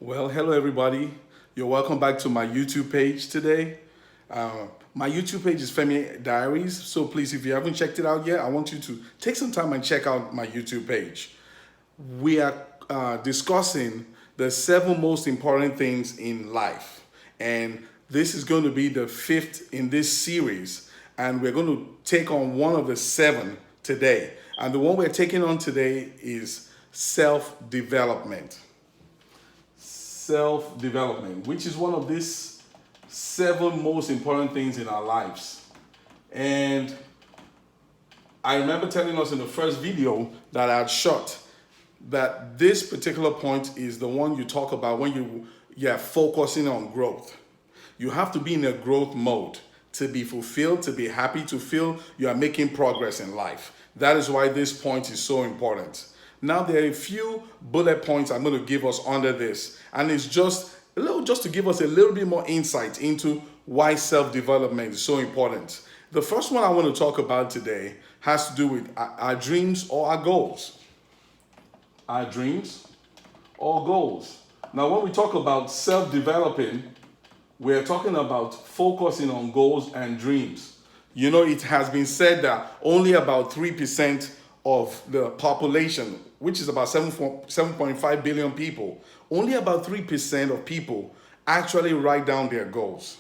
Well, hello everybody. You're welcome back to my YouTube page today. My YouTube page is Femi Diaries, so please, if you haven't checked it out yet, I want you to take some time and check out my YouTube page. We are discussing the seven most important things in life, and this is going to be the fifth in this series, and we're going to take on one of the seven today. And the one we're taking on today is self development. Self development, which is one of these seven most important things in our lives. And I remember telling us in the first video that I had shot that this particular point is the one you talk about when you're focusing on growth. You have to be in a growth mode to be fulfilled, to be happy, to feel you are making progress in life. That is why this point is so important. Now there are a few bullet points I'm going to give us under this, and it's just to give us a little bit more insight into why self-development is so important. The first one I want to talk about today has to do with our dreams or our goals. Our dreams or goals. Now, when we talk about self-developing, we're talking about focusing on goals and dreams. You know, it has been said that only about 3% of the population, which is about 7.5 billion people, only about 3% of people actually write down their goals.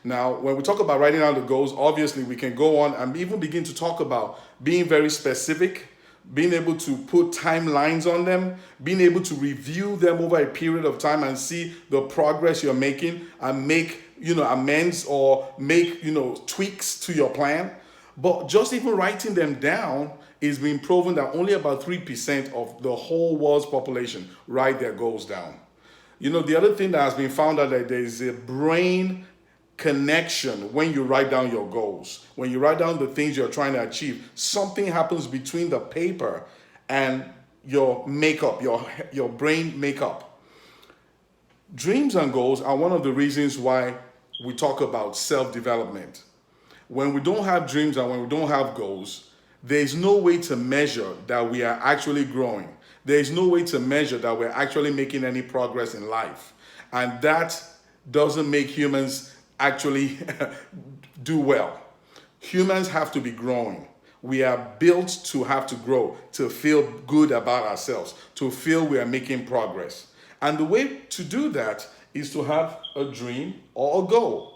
Now, when we talk about writing down the goals, obviously we can go on and even begin to talk about being very specific, being able to put timelines on them, being able to review them over a period of time and see the progress you're making and make, amends or make, tweaks to your plan. But just even writing them down is being proven that only about 3% of the whole world's population write their goals down. You know, the other thing that has been found out that there is a brain connection when you write down your goals. When you write down the things you're trying to achieve, something happens between the paper and your makeup, your brain makeup. Dreams and goals are one of the reasons why we talk about self-development. When we don't have dreams and when we don't have goals, there is no way to measure that we are actually growing. There is no way to measure that we're actually making any progress in life. And that doesn't make humans actually do well. Humans have to be growing. We are built to have to grow, to feel good about ourselves, to feel we are making progress. And the way to do that is to have a dream or a goal.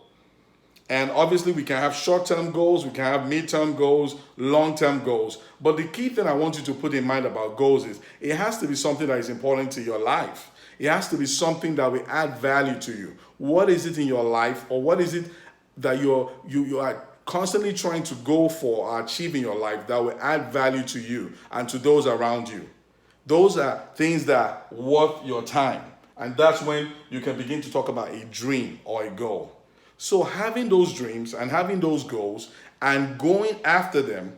And obviously we can have short-term goals, we can have mid-term goals, long-term goals. But the key thing I want you to put in mind about goals is it has to be something that is important to your life. It has to be something that will add value to you. What is it in your life, or what is it that you are constantly trying to go for or achieve in your life that will add value to you and to those around you? Those are things that are worth your time. And that's when you can begin to talk about a dream or a goal. So having those dreams and having those goals and going after them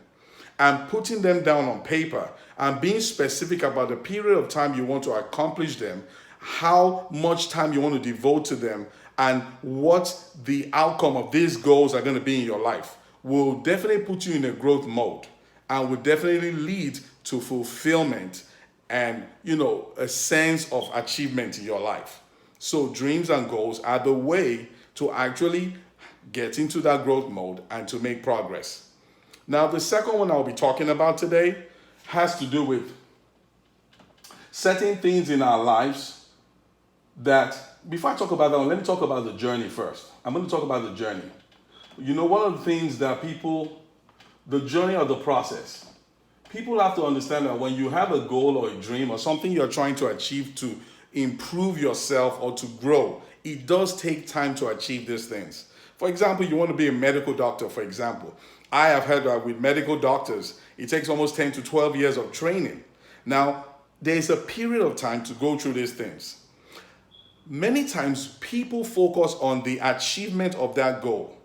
and putting them down on paper and being specific about the period of time you want to accomplish them, how much time you want to devote to them, and what the outcome of these goals are going to be in your life will definitely put you in a growth mode and will definitely lead to fulfillment and, a sense of achievement in your life. So dreams and goals are the way to actually get into that growth mode and to make progress. Now, the second one I'll be talking about today has to do with certain things in our lives that, before I talk about that one, let me talk about the journey first. I'm going to talk about the journey. You know, one of the things that the journey or the process, people have to understand that when you have a goal or a dream or something you're trying to achieve to improve yourself or to grow, it does take time to achieve these things. For example, you want to be a medical doctor, for example. I have heard that with medical doctors, it takes almost 10 to 12 years of training. Now, there's a period of time to go through these things. Many times, people focus on the achievement of that goal.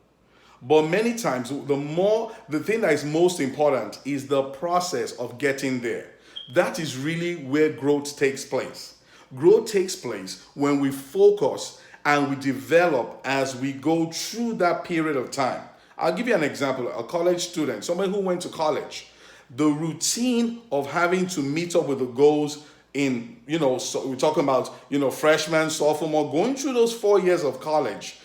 But many times, the thing that is most important is the process of getting there. That is really where growth takes place. Growth takes place when we focus and we develop as we go through that period of time. I'll give you an example. A college student, somebody who went to college, the routine of having to meet up with the goals in, so we're talking about, freshman, sophomore, going through those 4 years of college,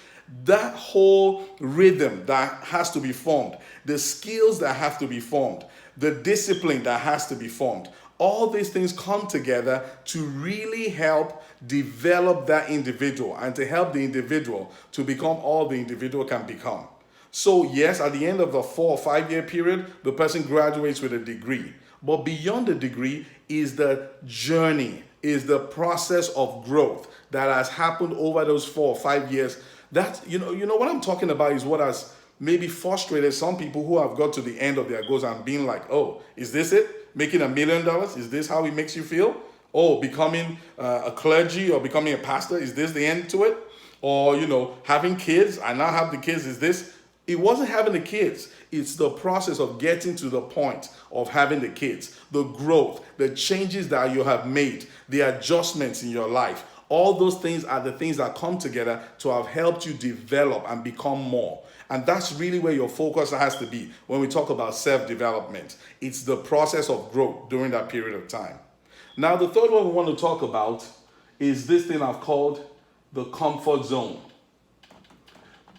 that whole rhythm that has to be formed, the skills that have to be formed, the discipline that has to be formed, all these things come together to really help develop that individual and to help the individual to become all the individual can become. So, yes, at the end of the 4 or 5 year period, the person graduates with a degree. But beyond the degree is the journey, is the process of growth that has happened over those 4 or 5 years. That, what I'm talking about is what has maybe frustrated some people who have got to the end of their goals and being like, oh, is this it? Making $1 million? Is this how it makes you feel? Oh, becoming a clergy or becoming a pastor? Is this the end to it? Or, having kids, I now have the kids, is this? It wasn't having the kids. It's the process of getting to the point of having the kids, the growth, the changes that you have made, the adjustments in your life. All those things are the things that come together to have helped you develop and become more. And that's really where your focus has to be when we talk about self-development. It's the process of growth during that period of time. Now, the third one we want to talk about is this thing I've called the comfort zone.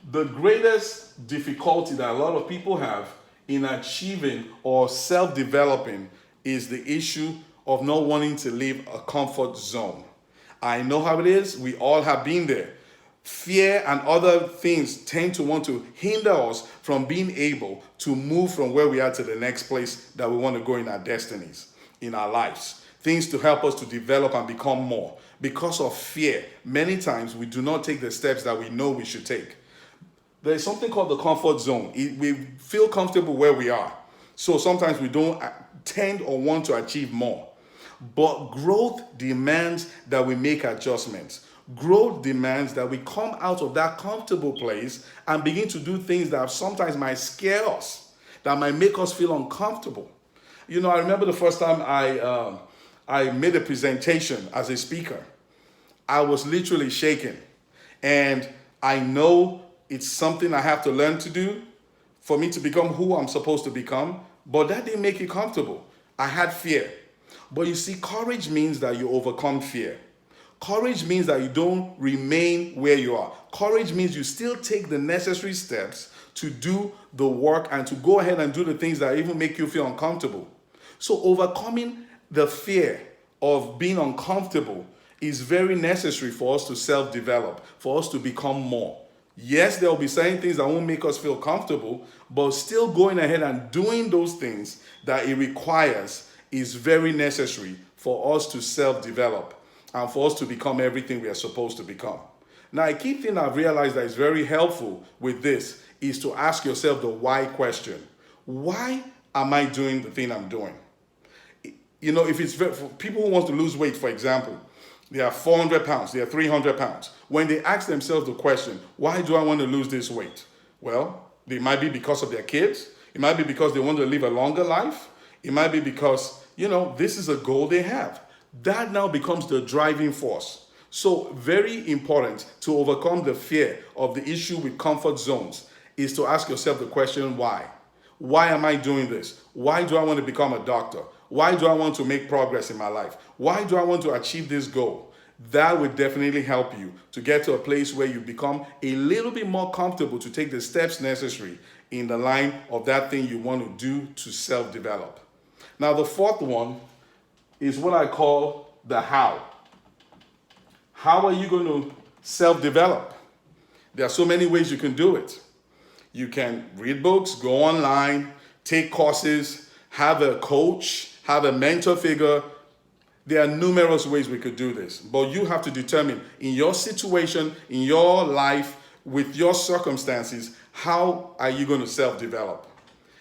The greatest difficulty that a lot of people have in achieving or self-developing is the issue of not wanting to leave a comfort zone. I know how it is. We all have been there. Fear and other things tend to want to hinder us from being able to move from where we are to the next place that we want to go in our destinies, in our lives. Things to help us to develop and become more. Because of fear, many times we do not take the steps that we know we should take. There is something called the comfort zone. We feel comfortable where we are. So sometimes we don't tend or want to achieve more. But growth demands that we make adjustments. Growth demands that we come out of that comfortable place and begin to do things that sometimes might scare us, that might make us feel uncomfortable. I remember the first time I made a presentation as a speaker. I was literally shaking. And I know it's something I have to learn to do for me to become who I'm supposed to become, but that didn't make it comfortable. I had fear. But you see, courage means that you overcome fear. Courage means that you don't remain where you are. Courage means you still take the necessary steps to do the work and to go ahead and do the things that even make you feel uncomfortable. So overcoming the fear of being uncomfortable is very necessary for us to self-develop, for us to become more. Yes, there will be certain things that won't make us feel comfortable, but still going ahead and doing those things that it requires is very necessary for us to self-develop and for us to become everything we are supposed to become. Now, a key thing I've realized that is very helpful with this is to ask yourself the why question. Why am I doing the thing I'm doing? If it's for people who want to lose weight, for example, they are 400 pounds, they are 300 pounds. When they ask themselves the question, why do I want to lose this weight? Well, it might be because of their kids. It might be because they want to live a longer life. It might be because, this is a goal they have. That now becomes the driving force. So very important to overcome the fear of the issue with comfort zones is to ask yourself the question, why? Why am I doing this? Why do I want to become a doctor? Why do I want to make progress in my life? Why do I want to achieve this goal? That would definitely help you to get to a place where you become a little bit more comfortable to take the steps necessary in the line of that thing you want to do to self-develop. Now, the fourth one is what I call the how. How are you going to self-develop? There are so many ways you can do it. You can read books, go online, take courses, have a coach, have a mentor figure. There are numerous ways we could do this, but you have to determine in your situation, in your life, with your circumstances, how are you going to self-develop?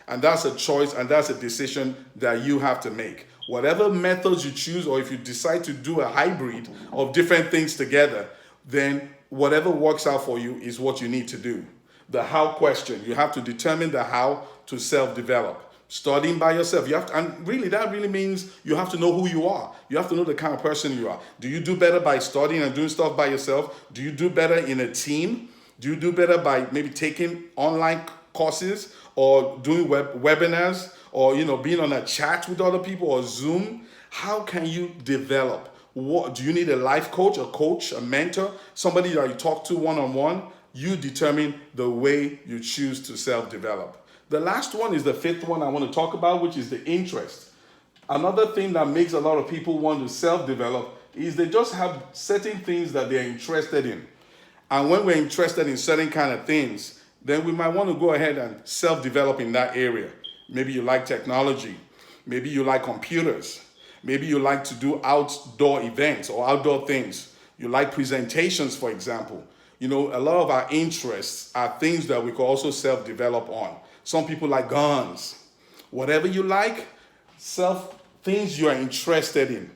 And that's a choice and that's a decision that you have to make. Whatever methods you choose, or if you decide to do a hybrid of different things together, then whatever works out for you is what you need to do. The how question, you have to determine the how to self-develop. Studying by yourself, and really that really means you have to know who you are. You have to know the kind of person you are. Do you do better by studying and doing stuff by yourself? Do you do better in a team? Do you do better by maybe taking online courses or doing webinars or being on a chat with other people or Zoom? How can you develop? What do you need? A life coach, a mentor, somebody that you talk to one-on-one? You determine the way you choose to self-develop. The last one is the fifth one I want to talk about, which is the interest. Another thing that makes a lot of people want to self-develop is they just have certain things that they're interested in. And when we're interested in certain kind of things, then we might want to go ahead and self-develop in that area. Maybe you like technology. Maybe you like computers. Maybe you like to do outdoor events or outdoor things. You like presentations, for example. You know, a lot of our interests are things that we can also self-develop on. Some people like guns. Whatever you like, things you are interested in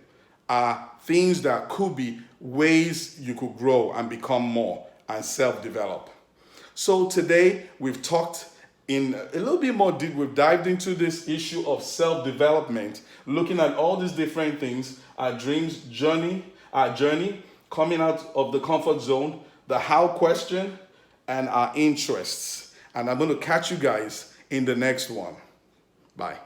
are things that could be ways you could grow and become more and self-develop. So today we've talked in a little bit more deep. We've dived into this issue of self-development, looking at all these different things, our dreams, our journey, coming out of the comfort zone, the how question, and our interests. And I'm going to catch you guys in the next one. Bye.